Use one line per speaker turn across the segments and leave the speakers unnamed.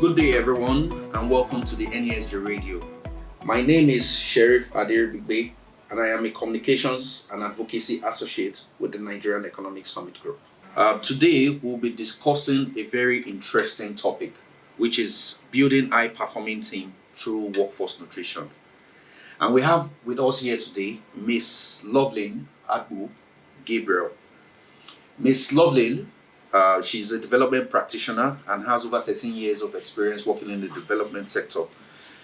Good day, everyone, and welcome to the NESG Radio. My name is Sheriff Adir Bigbe, and I am a Communications and Advocacy Associate with the Nigerian Economic Summit Group. Today, we'll be discussing a very interesting topic, which is building high-performing team through workforce nutrition. And we have with us here today, Miss Loveline Agbu Gabriel. Miss Loveline, she's a development practitioner and has over 13 years of experience working in the development sector.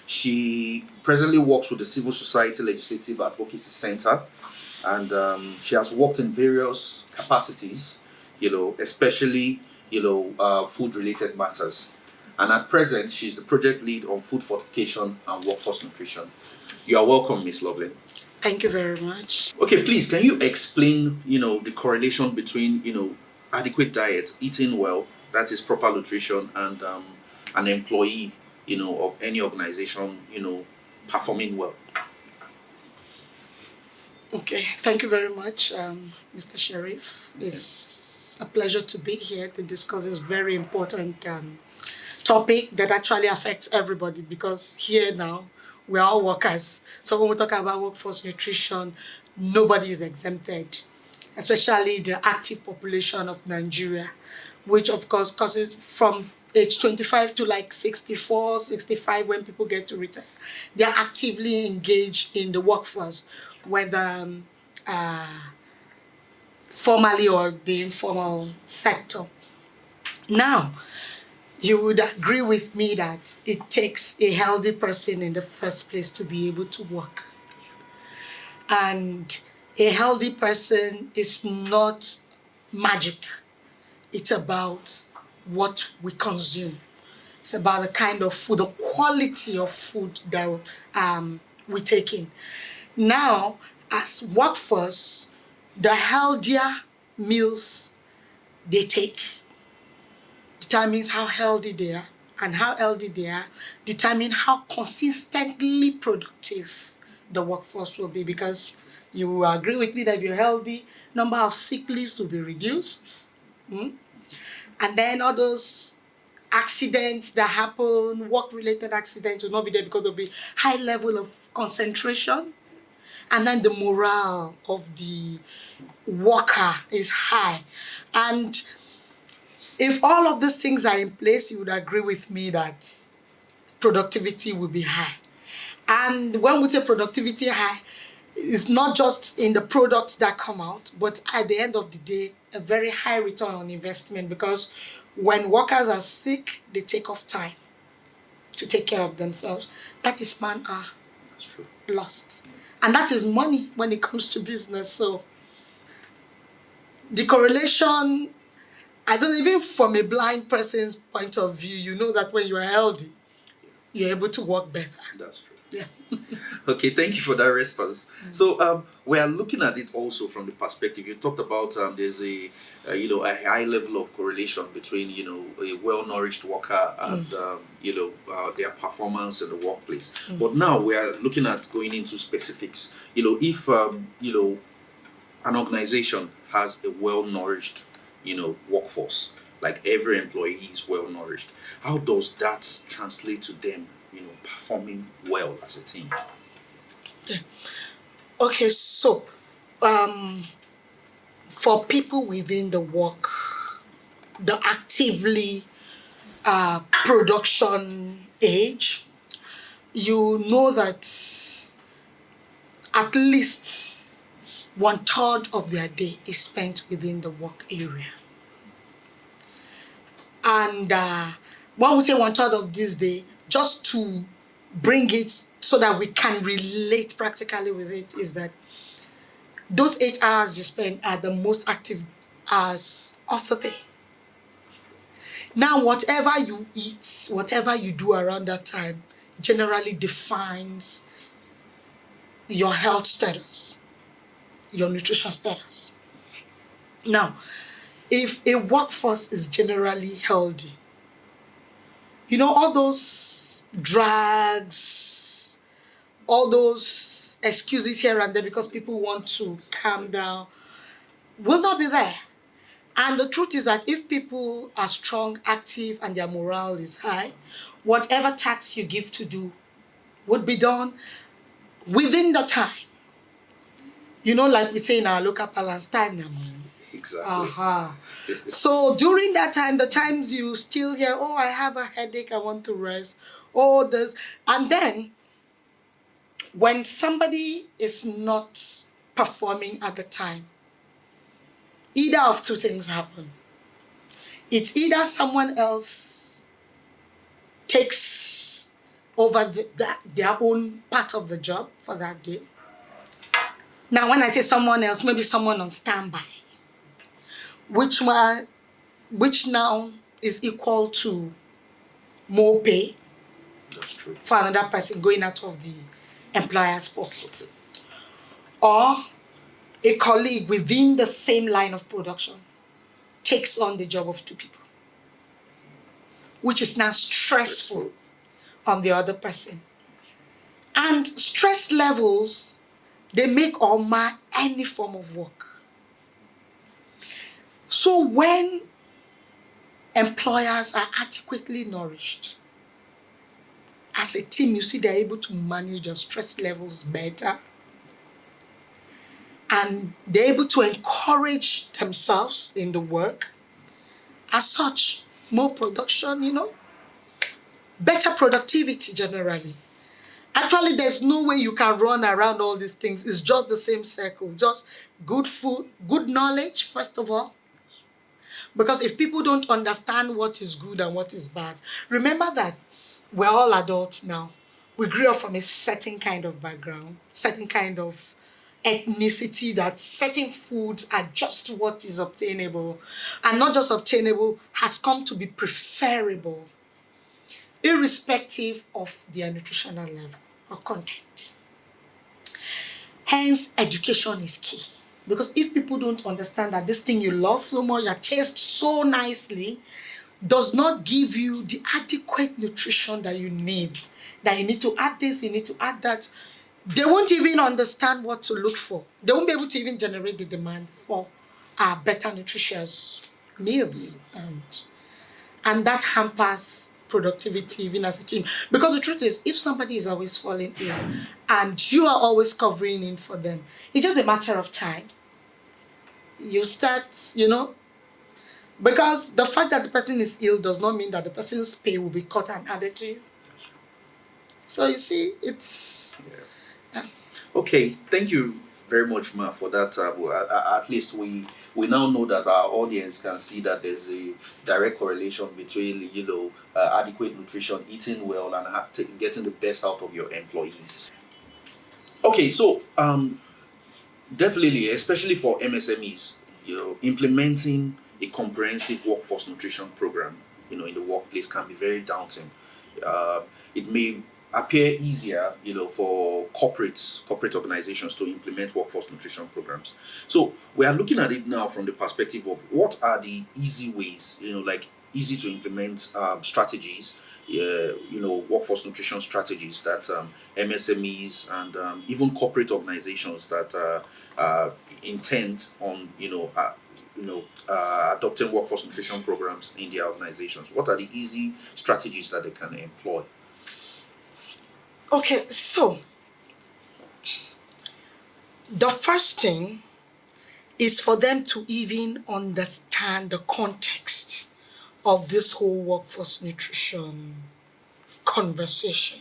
She presently works with the Civil Society Legislative Advocacy Center, and she has worked in various capacities, especially, food-related matters. And at present, she's the project lead on food fortification and workforce nutrition. You are welcome, Miss Loveline.
Thank you very much.
Okay, please, can you explain, the correlation between, adequate diet, eating well, that is proper nutrition, and an employee, of any organization, performing well?
Okay, thank you very much, Mr. Sheriff. It's a pleasure to be here to discuss this very important topic that actually affects everybody, because here now, we're all workers. So when we talk about workforce nutrition, nobody is exempted, especially the active population of Nigeria, which of course causes from age 25 to like 64, 65, when people get to retire. They're actively engaged in the workforce, whether formally or the informal sector. Now, you would agree with me that it takes a healthy person in the first place to be able to work. And a healthy person is not magic. It's about what we consume. It's about the kind of food, the quality of food that we take in. Now, as workforce, the healthier meals they take determines how healthy they are, and how healthy they are determine how consistently productive the workforce will be, because you will agree with me that if you're healthy, number of sick leaves will be reduced. And then all those accidents that happen, work-related accidents, will not be there because there'll be high level of concentration. And then the morale of the worker is high. And if all of these things are in place, you would agree with me that productivity will be high. And when we say productivity high, it's not just in the products that come out, but at the end of the day, a very high return on investment, because when workers are sick, they take off time to take care of themselves. That is man-hour lost. And that is money when it comes to business. So the correlation, I don't even from a blind person's point of view, you know that when you are healthy, you're able to work better.
That's true.
Yeah.
Okay, thank you for that response. So we are looking at it also from the perspective you talked about. There's a high level of correlation between a well-nourished worker and their performance in the workplace. But now we are looking at going into specifics. If an organization has a well-nourished workforce, like every employee is well-nourished, how does that translate to them performing well as a team?
Okay, so for people within the actively production age, you know that at least 1/3 of their day is spent within the work area. And when we say 1/3 of this day, just to bring it so that we can relate practically with it, is that those 8 hours you spend are the most active hours of the day. Now, whatever you eat, whatever you do around that time, generally defines your health status, your nutrition status. Now, if a workforce is generally healthy, all those drugs, all those excuses here and there because people want to calm down will not be there. And the truth is that if people are strong, active, and their morale is high, whatever task you give to do would be done within the time. You know, like we say in our local parlance, time na money.
Exactly.
So during that time, the times you still hear, oh, I have a headache, I want to rest, oh, this. And then when somebody is not performing at the time, either of two things happen. It's either someone else takes over their own part of the job for that day. Now, when I say someone else, maybe someone on standby, which now is equal to more pay.
That's true.
For another person going out of the employer's pocket. Or a colleague within the same line of production takes on the job of two people, which is now stressful on the other person. And stress levels, they make or mar any form of work. So when employers are adequately nourished, as a team, you see they're able to manage their stress levels better. And they're able to encourage themselves in the work. As such, more production, better productivity generally. Actually, there's no way you can run around all these things. It's just the same circle. Just good food, good knowledge, first of all. Because if people don't understand what is good and what is bad, remember that we're all adults now. We grew up from a certain kind of background, certain kind of ethnicity, that certain foods are just what is obtainable, and not just obtainable, has come to be preferable, irrespective of their nutritional level or content. Hence, education is key. Because if people don't understand that this thing you love so much, that tastes so nicely, does not give you the adequate nutrition that you need to add this, you need to add that, they won't even understand what to look for. They won't be able to even generate the demand for better nutritious meals. And that hampers productivity even as a team. Because the truth is, if somebody is always falling ill and you are always covering in for them, it's just a matter of time. You start, because the fact that the person is ill does not mean that the person's pay will be cut and added to you. So you see, it's...
Yeah. Okay, thank you very much, Ma, for that. At least we now know that our audience can see that there's a direct correlation between, adequate nutrition, eating well, and getting the best out of your employees. Okay, so definitely, especially for MSMEs, implementing a comprehensive workforce nutrition program, in the workplace can be very daunting. It may appear easier, for corporate organizations to implement workforce nutrition programs. So we are looking at it now from the perspective of what are the easy ways, like easy to implement strategies, workforce nutrition strategies that MSMEs and even corporate organizations that intend on, adopting workforce nutrition programs in their organizations. What are the easy strategies that they can employ?
Okay, so the first thing is for them to even understand the context of this whole workforce nutrition conversation.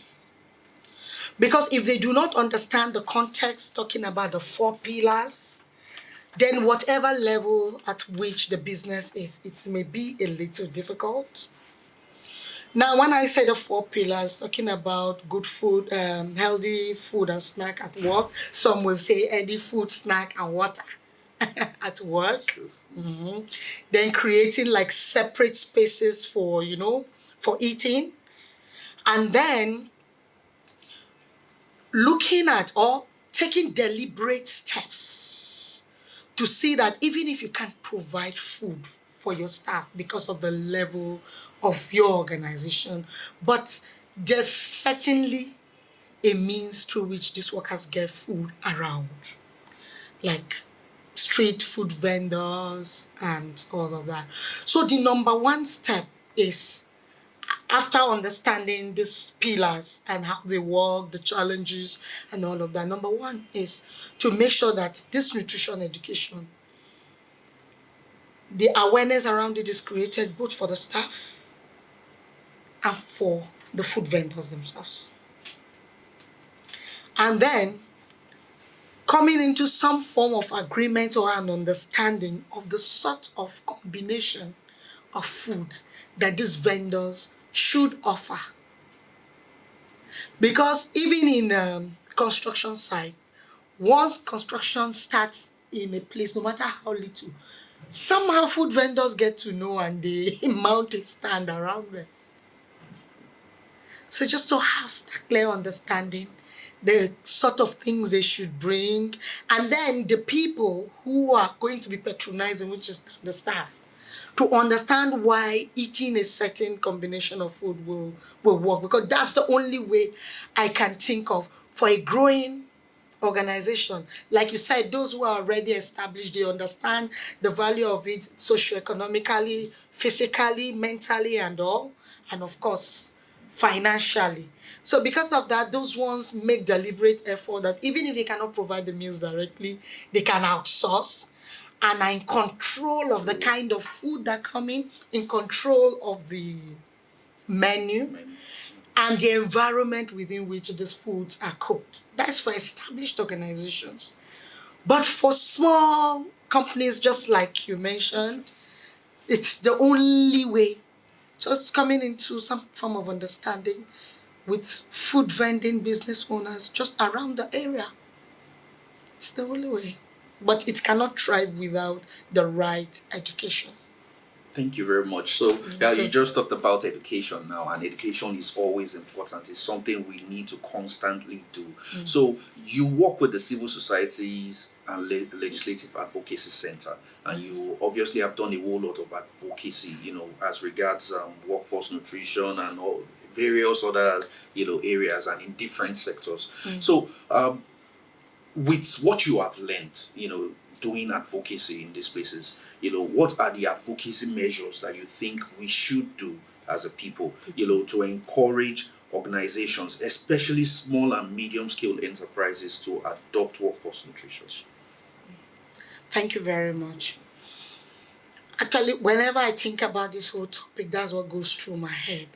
Because if they do not understand the context, talking about the 4 pillars, then whatever level at which the business is, it may be a little difficult. Now, when I say the 4 pillars, talking about good food, healthy food and snack at work, some will say healthy food, snack, and water at work. Mm-hmm. Then creating like separate spaces for, for eating. And then looking at or taking deliberate steps to see that even if you can't provide food for your staff because of the level of your organization, but there's certainly a means through which these workers get food around. Like street food vendors and all of that. So the number one step is, after understanding these pillars and how they work, the challenges and all of that, number one is to make sure that this nutrition education, the awareness around it is created both for the staff and for the food vendors themselves. And then coming into some form of agreement or an understanding of the sort of combination of food that these vendors should offer. Because even in construction site, once construction starts in a place, no matter how little, somehow food vendors get to know and they mount a stand around them. So just to have that clear understanding, the sort of things they should bring, and then the people who are going to be patronizing, which is the staff, to understand why eating a certain combination of food will work, because that's the only way I can think of for a growing organization. Like you said, those who are already established, they understand the value of it socioeconomically, physically, mentally, and all, and of course, financially. So because of that, those ones make deliberate effort that even if they cannot provide the meals directly, they can outsource and are in control of the kind of food that come in control of the menu and the environment within which these foods are cooked. That's for established organizations. But for small companies, just like you mentioned, it's the only way. Just coming into some form of understanding with food vending business owners just around the area. It's the only way. But it cannot thrive without the right education.
Thank you very much. So, you just talked about education now, and education is always important. It's something we need to constantly do. So, you work with the civil societies and legislative advocacy center, and you obviously have done a whole lot of advocacy, as regards workforce nutrition and all various other, areas and in different sectors. So, with what you have learned, doing advocacy in these places, what are the advocacy measures that you think we should do as a people, to encourage organizations, especially small and medium scale enterprises, to adopt workforce nutrition?
Thank you very much. Actually, whenever I think about this whole topic, that's what goes through my head.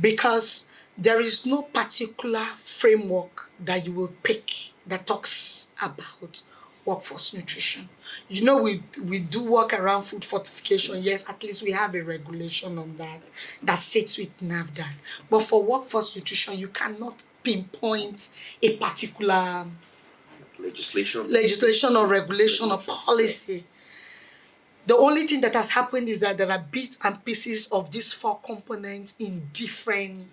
Because there is no particular framework that you will pick that talks about workforce nutrition. We do work around food fortification. Yes, at least we have a regulation on that sits with NAFDAC. But for workforce nutrition, you cannot pinpoint a particular legislation or regulation or policy. The only thing that has happened is that there are bits and pieces of these four components in different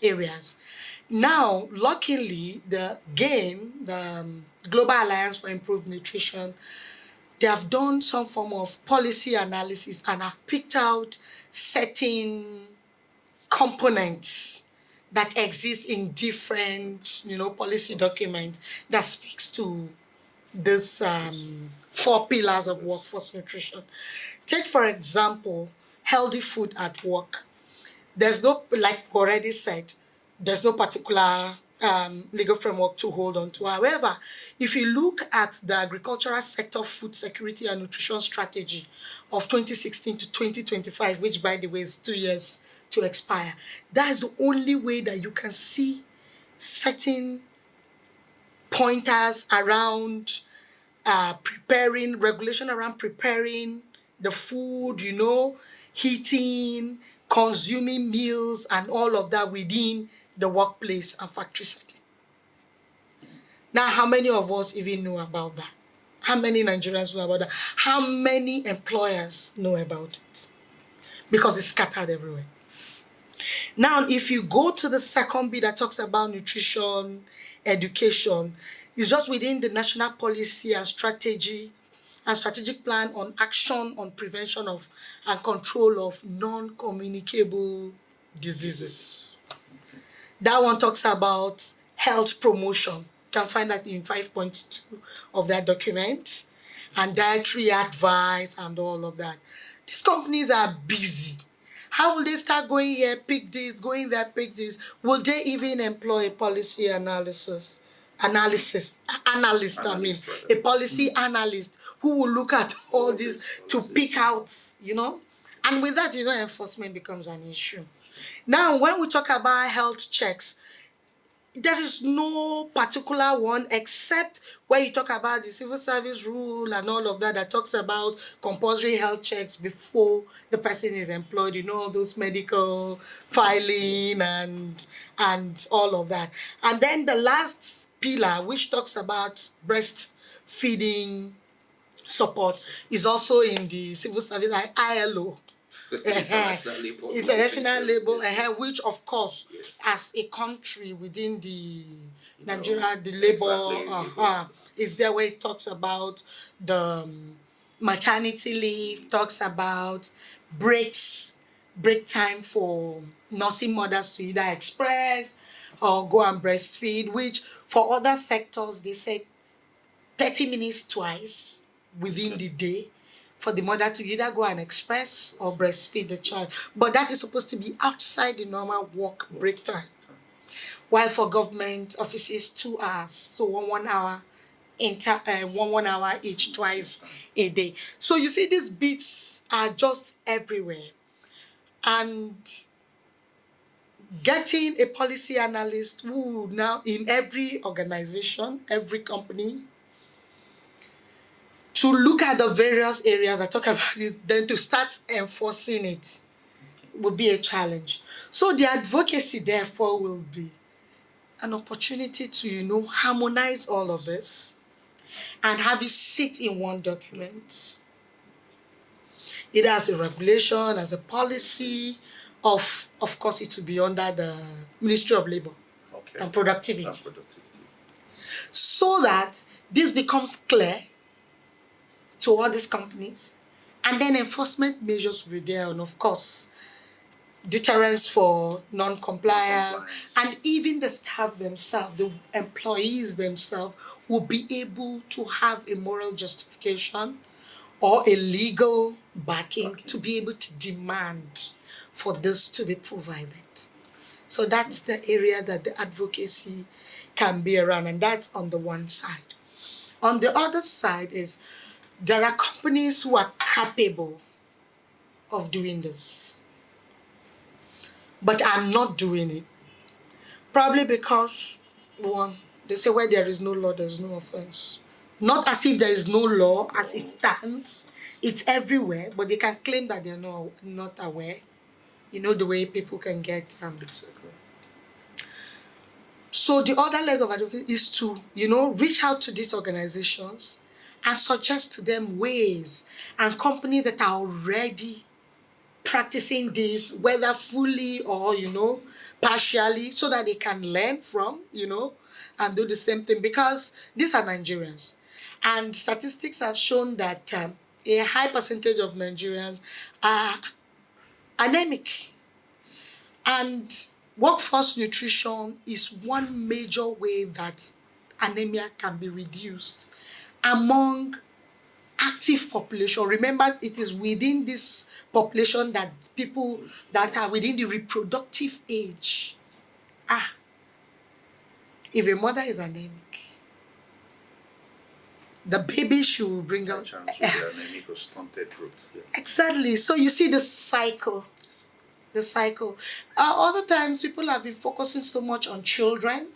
areas. Now, luckily, the Global Alliance for Improved Nutrition, they have done some form of policy analysis and have picked out certain components that exist in different, policy documents that speaks to this four pillars of workforce nutrition. Take, for example, healthy food at work. There's no, like we already said, there's no particular legal framework to hold on to. However, if you look at the agricultural sector food security and nutrition strategy of 2016 to 2025, which by the way is 2 years to expire, that's the only way that you can see certain pointers around regulation around preparing the food, heating, consuming meals, and all of that within the workplace and factory setting. Now, how many of us even know about that? How many Nigerians know about that? How many employers know about it? Because it's scattered everywhere. Now, if you go to the second bit that talks about nutrition, education, it's just within the national policy and strategy and strategic plan on action on prevention of and control of non-communicable diseases. That one talks about health promotion. You can find that in 5.2 of that document. and dietary advice and all of that. These companies are busy. How will they start going here, pick this, going there, pick this? Will they even employ a policy analyst, I mean,
Analyst, rather.
a policy analyst who will look at all this to pick out, And with that, enforcement becomes an issue. Now, when we talk about health checks, there is no particular one except where you talk about the civil service rule and all of that talks about compulsory health checks before the person is employed, all those medical filing and all of that. And then the last pillar, which talks about breastfeeding support, is also in the civil service, like ILO. International labor, which of course,
yes,
as a country within the Nigeria, the labor, it's there where it talks about the maternity leave, talks about break time for nursing mothers to either express or go and breastfeed, which for other sectors they say 30 minutes twice within the day for the mother to either go and express or breastfeed the child. But that is supposed to be outside the normal work break time. While for government offices, 2 hours. So 1 hour, 1 hour each, twice a day. So you see, these bits are just everywhere. And getting a policy analyst who now in every organization, every company, to look at the various areas I talk about it, then to start enforcing it will be a challenge. So the advocacy, therefore, will be an opportunity to, harmonize all of this and have it sit in one document. Either as a regulation, as a policy, of course, it will be under the Ministry of Labor and Productivity. So that this becomes clear to all these companies, and then enforcement measures will be there, and of course deterrence for non-compliance, and even the staff themselves, the employees themselves, will be able to have a moral justification or a legal backing to be able to demand for this to be provided. So that's the area that the advocacy can be around, and that's on the one side. On the other side is there are companies who are capable of doing this, but are not doing it. Probably because, one, they say where there is no law, there is no offense. Not as if there is no law as it stands. It's everywhere, but they can claim that they're not aware. The way people can get... So the other leg of advocacy is to, reach out to these organizations and suggest to them ways and companies that are already practicing this, whether fully or, partially, so that they can learn from, and do the same thing, because these are Nigerians. And statistics have shown that a high percentage of Nigerians are anemic. And workforce nutrition is one major way that anemia can be reduced among active population. Remember, it is within this population that people that are within the reproductive age. If a mother is anemic, the baby she will bring out
anemic or stunted growth. Yeah.
Exactly. So you see the cycle. Other times people have been focusing so much on children,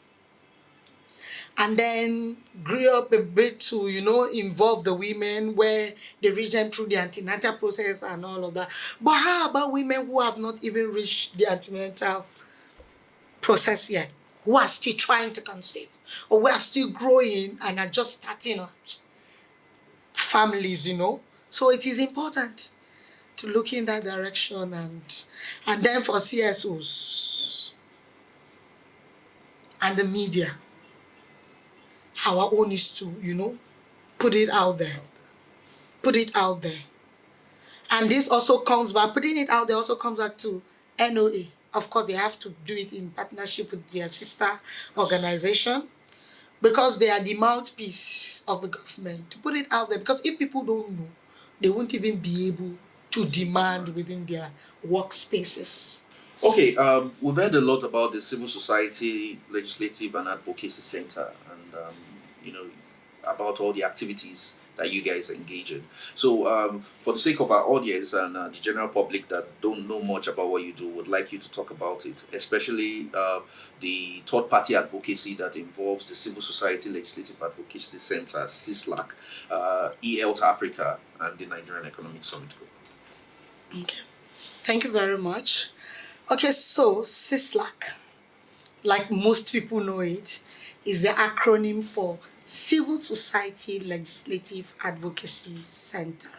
and then grew up a bit to, involve the women where they reach them through the antenatal process and all of that. But how about women who have not even reached the antenatal process yet, who are still trying to conceive, or who are still growing and are just starting up families, So it is important to look in that direction, and then for CSOs and the media, our own is to, put it out there. And this also comes back, putting it out there also comes back to NOA. Of course, they have to do it in partnership with their sister organization, because they are the mouthpiece of the government to put it out there. Because if people don't know, they won't even be able to demand within their workspaces.
Okay, we've heard a lot about the Civil Society Legislative and Advocacy Center, and about all the activities that you guys engage in. So, for the sake of our audience and the general public that don't know much about what you do, would like you to talk about it, especially the third-party advocacy that involves the Civil Society Legislative Advocacy Center, CISLAC, eHealth Africa, and the Nigerian Economic Summit Group.
Okay, thank you very much. Okay, so CISLAC, like most people know it, is the acronym for Civil Society Legislative Advocacy Center.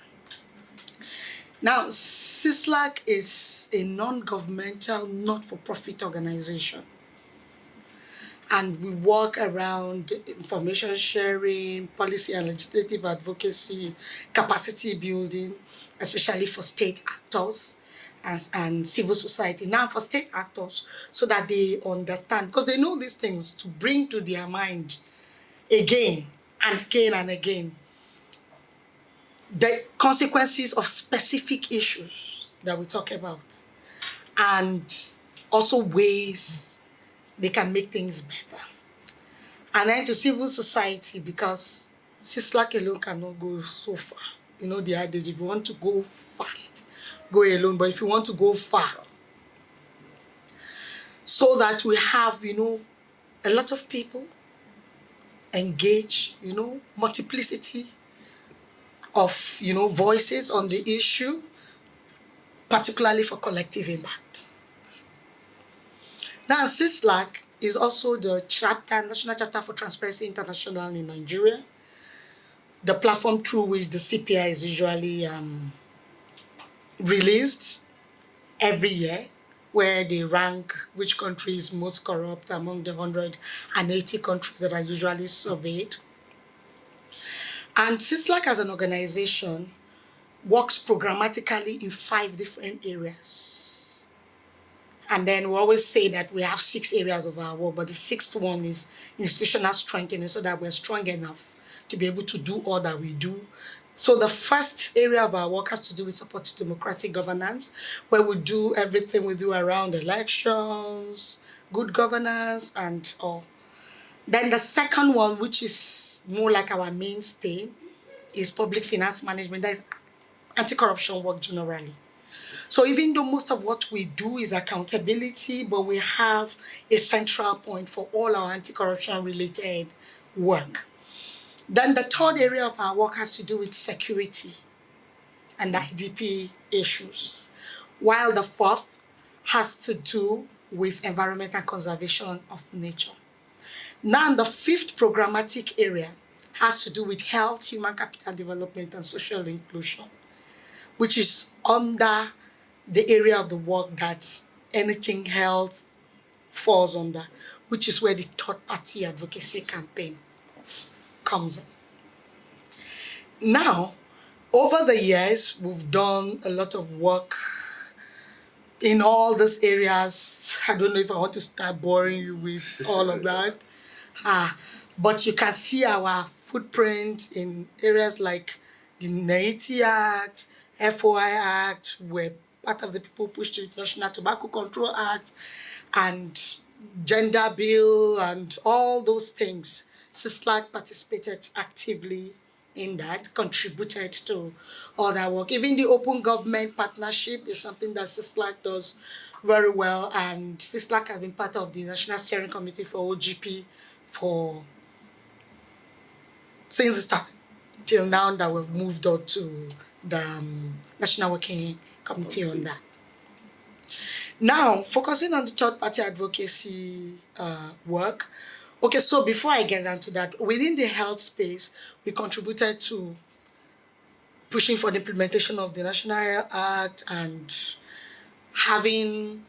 Now, CISLAC is a non-governmental, not-for-profit organization, and we work around information sharing, policy and legislative advocacy, capacity building, especially for state actors and civil society. Now, for state actors, so that they understand, because they know these things, to bring to their mind again and again and again the consequences of specific issues that we talk about, and also ways they can make things better. And then to civil society, because CISLAC alone cannot go so far. You know the idea, if you want to go fast, go alone. But if you want to go far, so that we have, a lot of people engage, multiplicity of, voices on the issue, particularly for collective impact. Now, CISLAC is also the national chapter for Transparency International in Nigeria, the platform through which the CPI is usually released every year, where they rank which country is most corrupt among the 180 countries that are usually surveyed. And CISLAC as an organization works programmatically in 5 different areas. And then we always say that we have 6 areas of our work, but the 6th one is institutional strengthening, so that we're strong enough to be able to do all that we do. So the first area of our work has to do with support to democratic governance, where we do everything we do around elections, good governance, and all. Then the second one, which is more like our mainstay, is public finance management. That is anti-corruption work generally. So even though most of what we do is accountability, but we have a central point for all our anti-corruption related work. Then the third area of our work has to do with security and IDP issues, while the fourth has to do with environment and conservation of nature. Now, the 5th programmatic area has to do with health, human capital development, and social inclusion, which is under the area of the work that anything health falls under, which is where the third-party advocacy campaign comes in. Now, over the years, we've done a lot of work in all these areas. I don't know if I want to start boring you with all of that. But you can see our footprint in areas like the NESG Act, FOI Act, where part of the people pushed the National Tobacco Control Act, and gender bill, and all those things. CISLAC participated actively in that, contributed to all that work. Even the open government partnership is something that CISLAC does very well, and CISLAC has been part of the National Steering Committee for OGP since it started till now, that we've moved on to the National Working Committee on that. Now, focusing on the third-party advocacy work. Okay, so before I get into that, within the health space, we contributed to pushing for the implementation of the National Health Act and having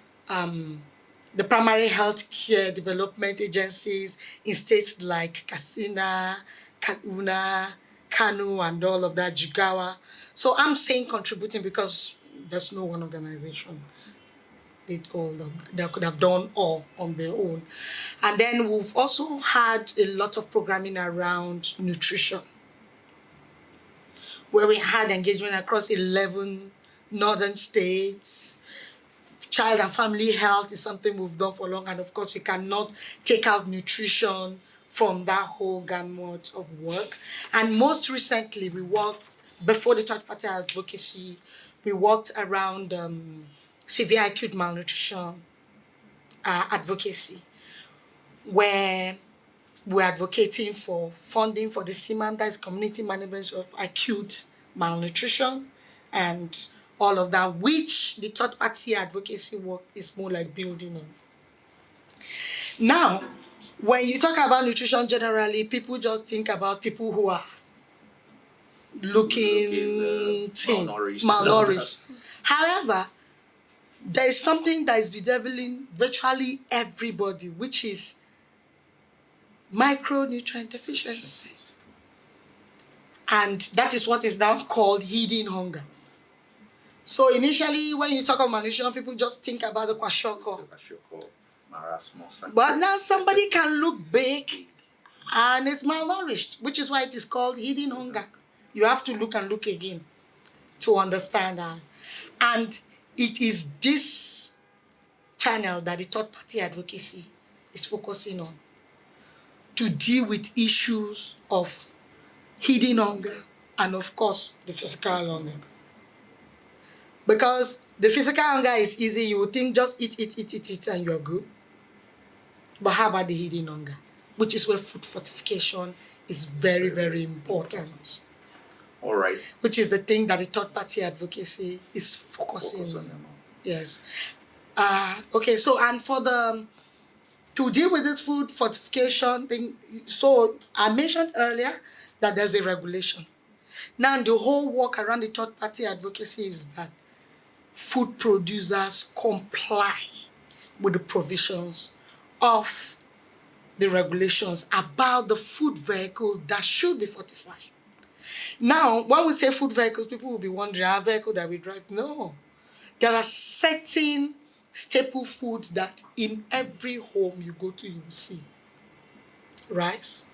the primary health care development agencies in states like Katsina, Kaduna, Kano, and all of that, Jigawa. So I'm saying contributing because there's no one organization. they could have done all on their own. And then we've also had a lot of programming around nutrition, where we had engagement across 11 northern states. Child and family health is something we've done for long, and of course we cannot take out nutrition from that whole gamut of work. And most recently, we worked, before the third party advocacy, we worked around severe acute malnutrition advocacy, where we're advocating for funding for the CMAM, that is Community Management of Acute Malnutrition, and all of that, which the third party advocacy work is more like building on. Now, when you talk about nutrition generally, people just think about people who are looking thin, malnourished. However, there is something that is bedeviling virtually everybody, which is micronutrient deficiency. And that is what is now called hidden hunger. So initially, when you talk about malnutrition, people just think about the kwashiorkor. But now somebody can look big and is malnourished, which is why it is called hidden hunger. You have to look and look again to understand that. And it is this channel that the third party advocacy is focusing on, to deal with issues of hidden hunger and, of course, the physical hunger. Because the physical hunger is easy. You would think just eat, and you're good. But how about the hidden hunger? Which is where food fortification is very, very important.
All right.
Which is the thing that the third party advocacy is focusing on. Yes. Okay, so, and for to deal with this food fortification thing, so I mentioned earlier that there's a regulation. Now, the whole work around the third party advocacy is that food producers comply with the provisions of the regulations about the food vehicles that should be fortified. Now, when we say food vehicles, people will be wondering, our vehicle that we drive? No. There are certain staple foods that in every home you go to, you will see. Rice,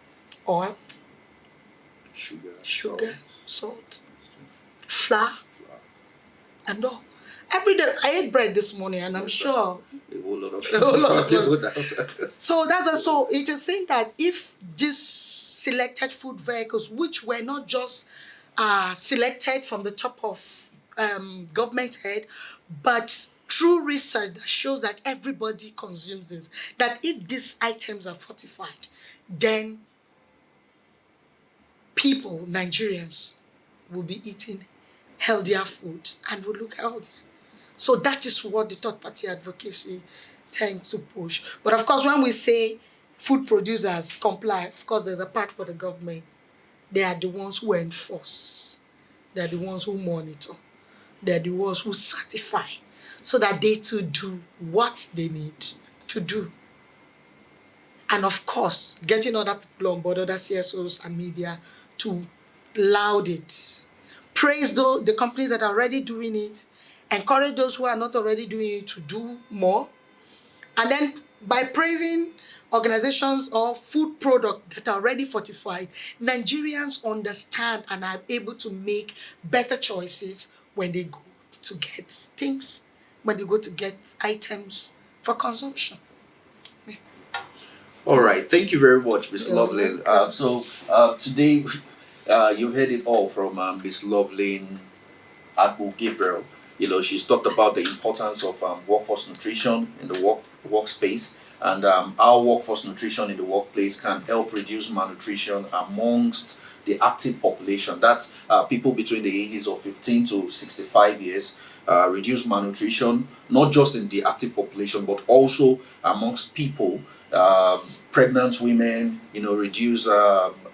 oil, sugar, salt, flour, and all. Every day, I ate bread this morning, and I'm sure
a whole lot of people.
So so it is saying that if these selected food vehicles, which were not just selected from the top of government head, but through research that shows that everybody consumes this, that if these items are fortified, then people, Nigerians, will be eating healthier food and will look healthier. So that is what the third party advocacy tends to push. But of course, when we say food producers comply, of course, there's a part for the government. They are the ones who enforce. They are the ones who monitor. They are the ones who certify, so that they too do what they need to do. And of course, getting other people on board, other CSOs and media, to laud it. Praise the companies that are already doing it. Encourage those who are not already doing it to do more. And then by praising organizations or food products that are already fortified, Nigerians understand and are able to make better choices when they go to get things, when they go to get items for consumption. Yeah.
All right. Thank you very much, Ms. Loveland. Today, you've heard it all from Ms. Loveland Agbo Gabriel. You know, she's talked about the importance of workforce nutrition in the workspace, and how workforce nutrition in the workplace can help reduce malnutrition amongst the active population. That's people between the ages of 15 to 65 years. Reduce malnutrition, not just in the active population, but also amongst people, pregnant women, reduce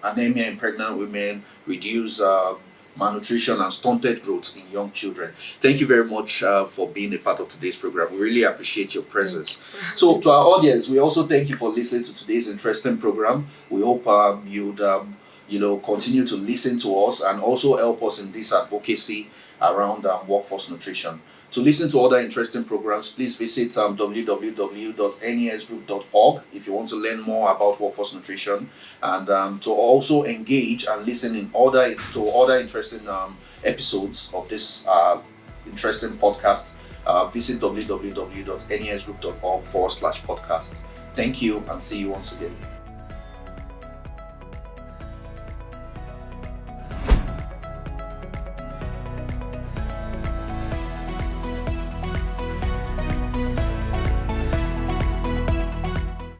anemia in pregnant women, reduce malnutrition and stunted growth in young children. Thank you very much for being a part of today's program. We really appreciate your presence. So to our audience, we also thank you for listening to today's interesting program. We hope you'd continue to listen to us and also help us in this advocacy around workforce nutrition. To listen to other interesting programs, please visit www.nesgroup.org if you want to learn more about workforce nutrition, and to also engage and listen in other interesting episodes of this interesting podcast. Visit www.nesgroup.org/podcast. Thank you, and see you once again.